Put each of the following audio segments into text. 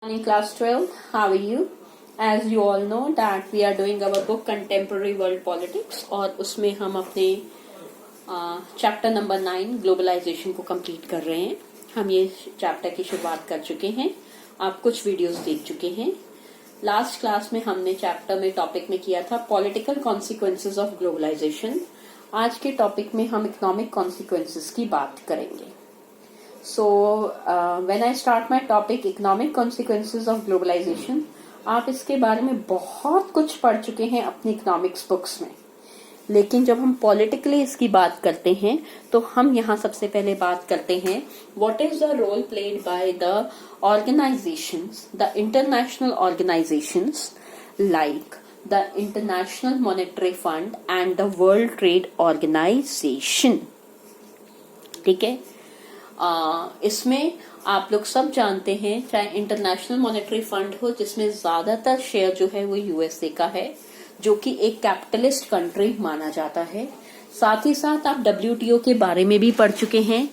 In class 12, how are you? As you all know that we are doing our book Contemporary World Politics और उसमें हम अपने chapter number 9 globalisation को complete कर रहे हैं। हम ये चैप्टर की शुरुआत कर चुके हैं। आप कुछ वीडियोस देख चुके हैं। लास्ट क्लास में हमने चैप्टर में टॉपिक में किया था पॉलिटिकल कॉन्सिक्वेंसेज ऑफ ग्लोबलाइजेशन। आज के टॉपिक में हम इकोनॉमिक कॉन्सिक्वेंसेज की बात करेंगे। So when I start my topic economic consequences of globalization, आप इसके बारे में बहुत कुछ पढ़ चुके हैं अपनी इकोनॉमिक्स बुक्स में, लेकिन जब हम पॉलिटिकली इसकी बात करते हैं तो हम यहाँ सबसे पहले बात करते हैं what is the role played by the organisations, the international organisations like the international monetary fund and the world trade organisation. ठीक है, इसमें आप लोग सब जानते हैं, चाहे इंटरनेशनल मॉनेटरी फंड हो जिसमें ज्यादातर शेयर जो है वो यूएसए का है, जो कि एक कैपिटलिस्ट कंट्री माना जाता है। साथ ही साथ आप डब्ल्यूटीओ के बारे में भी पढ़ चुके हैं,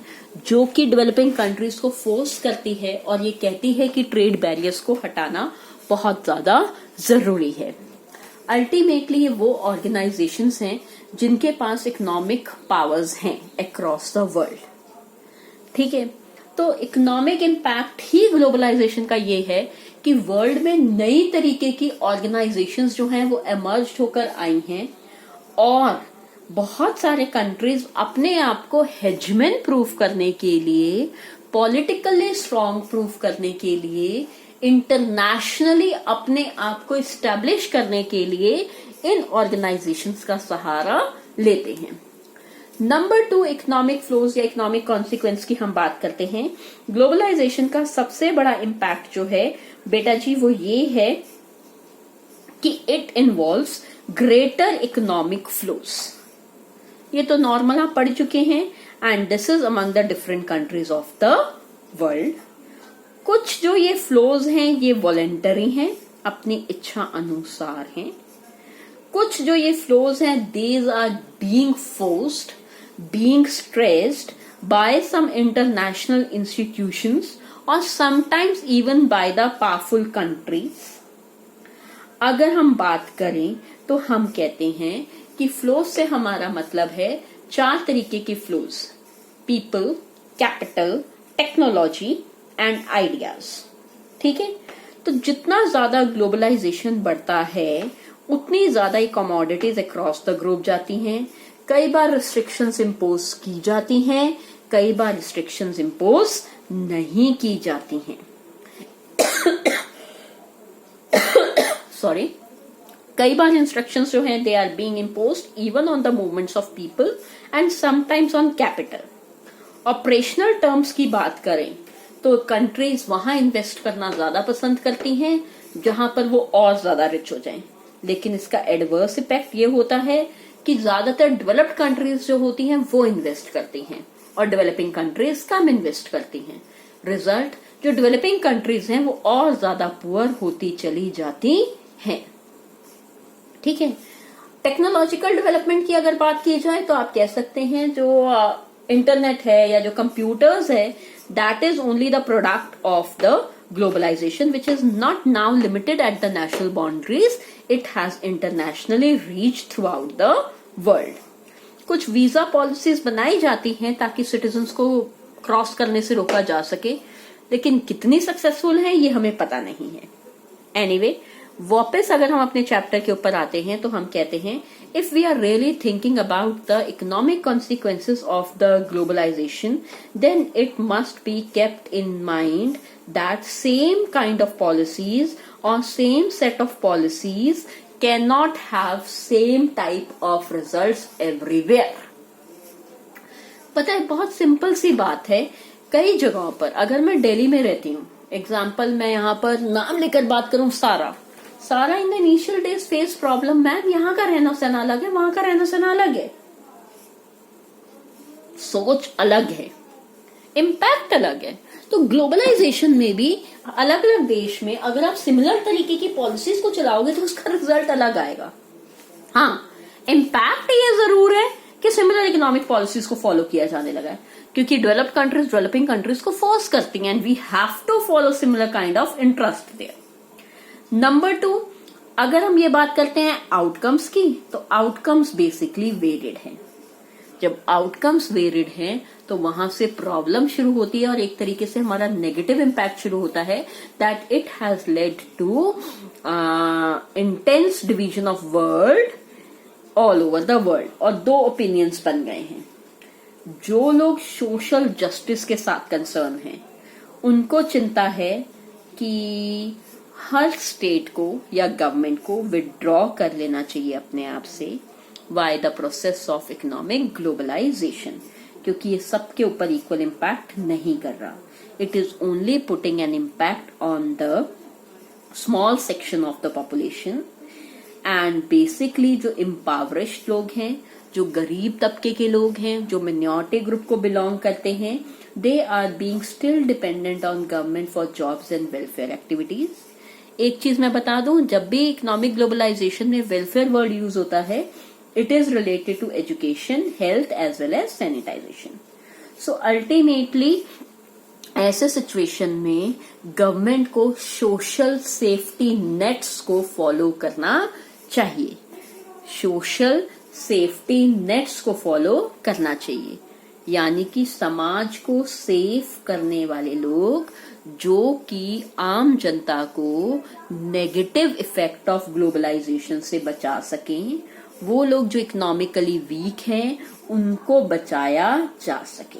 जो कि डेवलपिंग कंट्रीज को फोर्स करती है और ये कहती है कि ट्रेड बैरियर्स को हटाना बहुत ज्यादा जरूरी है। अल्टीमेटली ये वो ऑर्गेनाइजेशंस हैं जिनके पास इकोनॉमिक पावर्स हैं अक्रॉस द वर्ल्ड। ठीक है, तो इकोनॉमिक इम्पैक्ट ही ग्लोबलाइजेशन का ये है कि वर्ल्ड में नई तरीके की ऑर्गेनाइजेशंस जो हैं वो एमर्ज होकर आई हैं और बहुत सारे कंट्रीज अपने आप को हेजमेन प्रूफ करने के लिए, पॉलिटिकली स्ट्रांग प्रूफ करने के लिए, इंटरनेशनली अपने आप को इस्टेब्लिश करने के लिए इन ऑर्गेनाइजेशंस का सहारा लेते हैं। नंबर 2, इकोनॉमिक फ्लोज या इकोनॉमिक कॉन्सिक्वेंस की हम बात करते हैं। ग्लोबलाइजेशन का सबसे बड़ा इम्पैक्ट जो है बेटा जी वो ये है कि it involves greater economic flows. ये तो नॉर्मल आप पढ़ चुके हैं and this is among the different countries of the world. कुछ जो ये फ्लोज हैं ये वॉलेंटरी हैं, अपनी इच्छा अनुसार हैं। कुछ जो ये फ्लोज हैं these are being forced, being stressed by some international institutions or sometimes even by the powerful countries। अगर हम बात करें तो हम कहते हैं कि फ्लोज से हमारा मतलब है 4 तरीके की flows: people, capital, technology and ideas. ठीक है, तो जितना ज्यादा ग्लोबलाइजेशन बढ़ता है उतनी ज्यादा ही कमोडिटीज अक्रॉस द ग्लोब जाती हैं। कई बार रिस्ट्रिक्शंस इम्पोज की जाती हैं, कई बार रिस्ट्रिक्शंस इम्पोज नहीं की जाती हैं। सॉरी, कई बार इंस्ट्रक्शंस जो हैं they are being imposed even on the movements of people and sometimes on capital. Operational terms की बात करें तो कंट्रीज वहां इन्वेस्ट करना ज्यादा पसंद करती हैं जहां पर वो और ज्यादा रिच हो जाएं, लेकिन इसका एडवर्स इफेक्ट ये होता है कि ज्यादातर डेवलप्ड कंट्रीज जो होती हैं वो इन्वेस्ट करती हैं और डेवलपिंग कंट्रीज कम इन्वेस्ट करती हैं। रिजल्ट, जो डेवलपिंग कंट्रीज हैं वो और ज्यादा पुअर होती चली जाती हैं। ठीक है, टेक्नोलॉजिकल डेवलपमेंट की अगर बात की जाए तो आप कह सकते हैं जो इंटरनेट है या जो कंप्यूटर्स है that is only the product of the globalization which is not now limited at the national boundaries, it has internationally reached throughout the world। कुछ वीजा पॉलिसीज बनाई जाती हैं ताकि सिटीजन्स को क्रॉस करने से रोका जा सके, लेकिन कितनी सक्सेसफुल है ये हमें पता नहीं है। एनीवे, वापस अगर हम अपने चैप्टर के ऊपर आते हैं तो हम कहते हैं if we are really thinking about the economic consequences of the globalization, then it must be kept in mind that same kind of policies or same set of policies cannot have same type of results everywhere। पता है, बहुत simple सी बात है। कई जगहों पर, अगर मैं दिल्ली में रहती हूँ, एग्जाम्पल मैं यहाँ पर नाम लेकर बात करूं, सारा in the initial days face problem. Ma'am, यहाँ का रहना सहना अलग है, वहां का रहना सहना अलग है, सोच अलग है, इम्पैक्ट अलग है। तो ग्लोबलाइजेशन में भी अलग अलग देश में अगर आप सिमिलर तरीके की पॉलिसीज को चलाओगे तो उसका रिजल्ट अलग आएगा। हाँ, इम्पैक्ट ये जरूर है कि सिमिलर इकोनॉमिक पॉलिसीज को फॉलो किया जाने लगा है, क्योंकि डेवलप्ड कंट्रीज डेवलपिंग कंट्रीज को फोर्स करती हैं and we have to follow similar kind of interest there. Number 2, अगर हम ये बात करते हैं आउटकम्स की, तो आउटकम्स बेसिकली वेरिड हैं। जब आउटकम्स वेरिड हैं तो वहां से प्रॉब्लम शुरू होती है और एक तरीके से हमारा नेगेटिव इम्पैक्ट शुरू होता है, that it has led to intense division of world all over the world. और 2 ओपिनियंस बन गए हैं। जो लोग सोशल जस्टिस के साथ कंसर्न हैं, उनको चिंता है कि हर स्टेट को या गवर्नमेंट को विड्रॉ कर लेना चाहिए अपने आप से why the process of economic globalisation, क्योंकि ये सबके ऊपर इक्वल इम्पैक्ट नहीं कर रहा। It is only putting an impact on the small section of the population and basically जो इम्पावरिश्ड लोग हैं, जो गरीब तबके के लोग हैं, जो मिनॉरिटी ग्रुप को बिलोंग करते हैं, they are being still dependent on government for jobs and welfare activities. एक चीज मैं बता दूं, जब भी इकोनॉमिक ग्लोबलाइजेशन में वेलफेयर वर्ड यूज होता है, it is related to education, health as well as sanitization. So ultimately ऐसे सिचुएशन में गवर्नमेंट को सोशल सेफ्टी नेट्स को फॉलो करना चाहिए। सोशल सेफ्टी नेट्स को फॉलो करना चाहिए, यानी कि समाज को सेफ करने वाले लोग जो कि आम जनता को नेगेटिव इफेक्ट ऑफ ग्लोबलाइजेशन से बचा सकें, वो लोग जो इकोनॉमिकली वीक हैं उनको बचाया जा सके,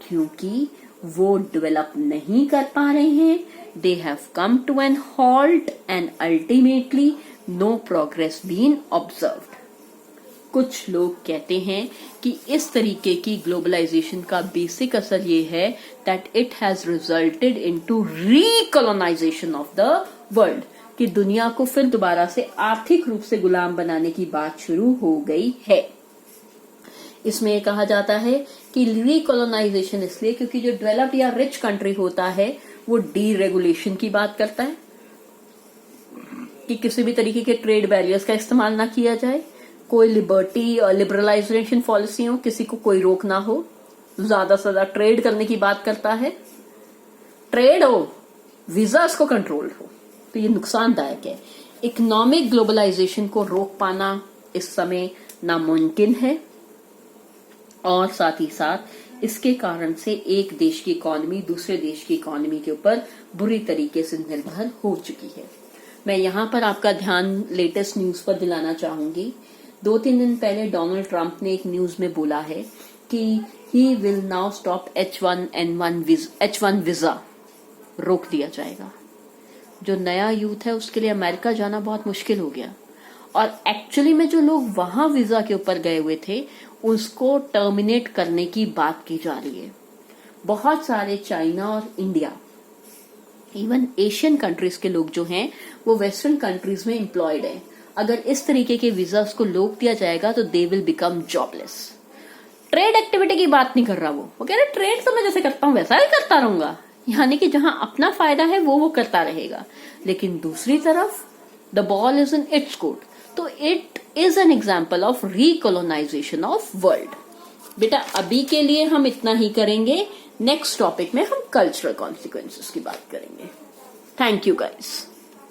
क्योंकि वो डेवलप नहीं कर पा रहे हैं। They have come to an halt and ultimately no progress been observed. कुछ लोग कहते हैं कि इस तरीके की ग्लोबलाइजेशन का बेसिक असर ये है that it has resulted into recolonization of the world, कि दुनिया को फिर दोबारा से आर्थिक रूप से गुलाम बनाने की बात शुरू हो गई है। इसमें कहा जाता है कि रीकोलोनाइजेशन इसलिए क्योंकि जो डेवलप्ड या रिच कंट्री होता है वो डीरेगुलेशन की बात करता है कि किसी भी तरीके के ट्रेड बैरियर्स का इस्तेमाल ना किया जाए, कोई लिबर्टी और लिबरलाइजेशन पॉलिसी हो, किसी को कोई रोक ना हो, ज्यादा से ज्यादा ट्रेड करने की बात करता है, ट्रेड हो, वीजास को कंट्रोल हो, तो ये नुकसानदायक है। इकोनॉमिक ग्लोबलाइजेशन को रोक पाना इस समय नामुमकिन है और साथ ही साथ इसके कारण से एक देश की इकोनॉमी दूसरे देश की इकोनॉमी के ऊपर बुरी तरीके से निर्भर हो चुकी है। मैं यहाँ पर आपका ध्यान लेटेस्ट न्यूज पर दिलाना चाहूंगी। 2-3 दिन पहले डोनाल्ड ट्रंप ने एक न्यूज में बोला है कि he will now stop H1 visa, रोक दिया जाएगा। जो नया यूथ है उसके लिए अमेरिका जाना बहुत मुश्किल हो गया, और एक्चुअली में जो लोग वहां वीजा के ऊपर गए हुए थे उसको टर्मिनेट करने की बात की जा रही है। बहुत सारे चाइना और इंडिया, इवन एशियन कंट्रीज के लोग जो हैं वो वेस्टर्न कंट्रीज में एम्प्लॉयड हैं। अगर इस तरीके के वीजा को रोक दिया जाएगा तो they will become jobless. Trade activity की बात नहीं कर रहा वो कह रहे ट्रेड तो मैं जैसे करता हूं वैसा ही करता रहूंगा, यानी कि जहां अपना फायदा है वो करता रहेगा, लेकिन दूसरी तरफ the ball is in its court. तो it is an example of recolonization of world. बेटा अभी के लिए हम इतना ही करेंगे, नेक्स्ट टॉपिक में हम कल्चरल कॉन्सिक्वेंसेस की बात करेंगे। Thank you guys.